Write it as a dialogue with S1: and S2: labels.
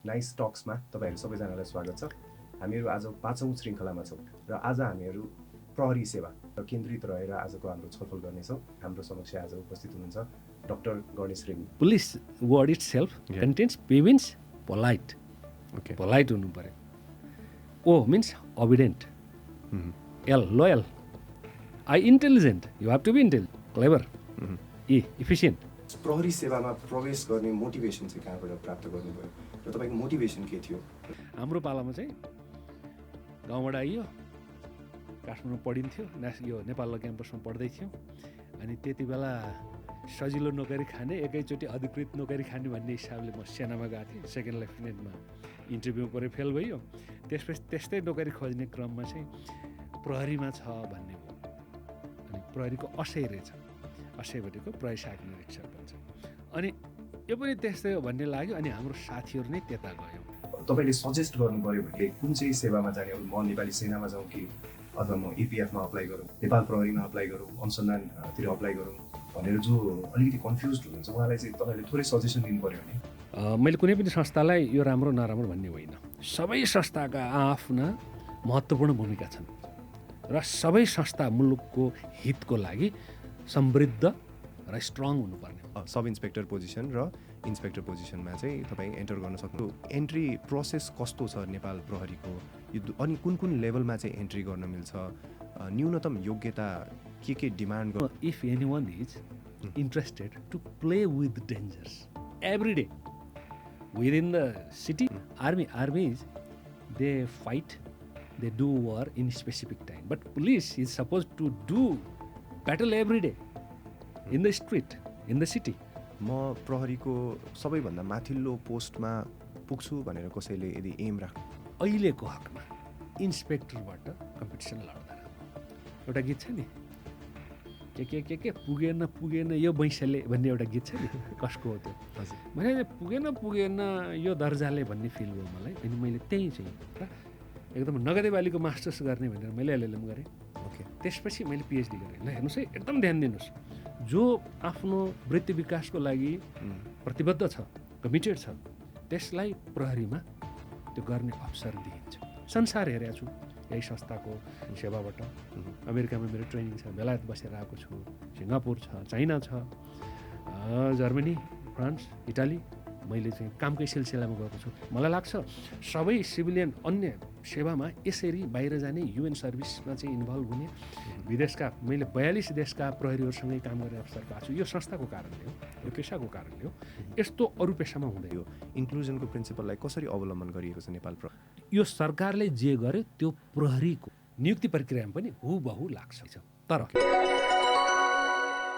S1: Nice टक्समा तपाईहरु सबैजनालाई स्वागत छ। हामीहरु आज 5औं श्रृंखलामा छौं र आज हामीहरु प्रहरी सेवा र केन्द्रित रहेर आजको हाम्रो छलफल गर्नेछौं। हाम्रो समक्ष आज उपस्थित हुनुहुन्छ doctor Ganesh Regmi.
S2: Police word itself contains P means polite.
S1: Okay.
S2: Polite हुनु पर्यो. O means obedient. L loyal. I intelligent. You have to be intelligent, clever. E efficient.
S1: प्रहरी सेवामा प्रवेश गर्ने मोटिभेसन चाहिँ कहाँबाट प्राप्त गर्नुभयो र तपाईको मोटिभेसन के थियो?
S2: हाम्रो पालामा चाहिँ गाउँबाट आइयो, काठमाडौँ पढिन्थ्यो, यो नेपाल क्याम्पसमा पढ्दै थियौँ। अनि त्यति बेला सजिलो नोकरी खाने, एकैचोटि अधिकृत नोकरी खाने भन्ने हिसाबले म सेनामा गएको थिएँ। सेकेन्ड लेफ्टिनेन्टमा इन्टरभ्यू पऱ्यो, फेल भइयो। त्यसपछि त्यस्तै नोकरी खोज्ने क्रममा चाहिँ प्रहरीमा छ भन्ने भयो। अनि प्रहरीको असै रहेछ, असै भनेको प्रहरी सहायक निरीक्षक भन्छ। अनि यो पनि त्यस्तै हो भन्ने लाग्यो। अनि हाम्रो साथीहरू नै त्यता गयौँ।
S1: तपाईले सजेस्ट गर्नु पर्यो भने कुन चाहिँ सेवामा जाने हो? म नेपाली सेनामा जाउँ कि अथवा म एपीएफमा अप्लाई गरौँ, नेपाल प्रहरीमा अप्लाई गरौँ, अनुसन्धानतिर अप्लाई गरौँ भनेर जो अलिकति कन्फ्युज्ड हुनुहुन्छ उहाँलाई चाहिँ तपाईले थोरै सजेसन दिनु पर्यो भने?
S2: मैले कुनै पनि संस्थालाई यो राम्रो नराम्रो भन्ने होइन। सबै संस्थाका आफ्ना महत्त्वपूर्ण भूमिका छन् र सबै संस्था मुलुकको हितको लागि समृद्ध र स्ट्रङ हुनुपर्ने।
S1: सब इन्सपेक्टर पोजिसन र इन्सपेक्टर पोजिसनमा चाहिँ तपाईँ एन्टर गर्न सक्नु। एन्ट्री प्रोसेस कस्तो छ नेपाल प्रहरीको? अनि कुन कुन लेभलमा चाहिँ एन्ट्री गर्न मिल्छ? न्यूनतम योग्यता के डिमान्ड गर्छ?
S2: If anyone is interested to play with dangers every day within the city, army is they fight, they do war in specific time, but police is supposed to do battle every day in the street, in the city.
S1: म प्रहरीको सबैभन्दा माथिल्लो पोस्टमा पुग्छु भनेर कसैले यदि am राख्नु,
S2: अहिलेको हकमा इन्सपेक्टरबाट कम्पिटिसन लड्दैन। एउटा गीत छ नि, के पुगेन यो बैँसले भन्ने एउटा गीत छ नि, कसको हो त्यो? मैले पुगेन यो दर्जाले भन्ने फिल भयो मलाई। अनि मैले त्यही चाहिँ एकदम नगदे बालीको मास्टर्स गर्ने भनेर मैले एलएलएम गरेँ। ओके, त्यसपछि मैले पिएचडी गरेँ। ल हेर्नुहोस् है, एकदम ध्यान दिनुहोस्, जो आफ्नो वृत्ति विकासको लागि प्रतिबद्ध छ, कमिटेड छ, त्यसलाई प्रहरीमा त्यो गर्ने अवसर दिइन्छ। संसार हेरेको छु यही संस्थाको सेवाबाट। अमेरिकामा मेरो ट्रेनिङ छ, बेलायत बसेर आएको छु, सिङ्गापुर छ, चाइना छ, जर्मनी, फ्रान्स, इटाली। मैले चाहिँ कामकै सिलसिलामा गएको छु। मलाई लाग्छ सबै सिभिलियन अन्य सेवामा यसरी बाहिर जाने, युएन सर्भिसमा चाहिँ इन्भल्भ हुने, विदेशका मैले 42 देशका प्रहरीहरूसँगै काम गर्ने अवसर पाएको छु। यो संस्थाको कारणले हो, यो पेसाको कारणले हो। यस्तो अरू पेसामा हुँदैन।
S1: यो इन्क्लुजनको प्रिन्सिपललाई कसरी अवलम्बन गरिएको छ नेपाल प्रहरी?
S2: यो सरकारले जे गर्यो त्यो प्रहरीको नियुक्ति प्रक्रियामा पनि हुबहु लाग्छ। तर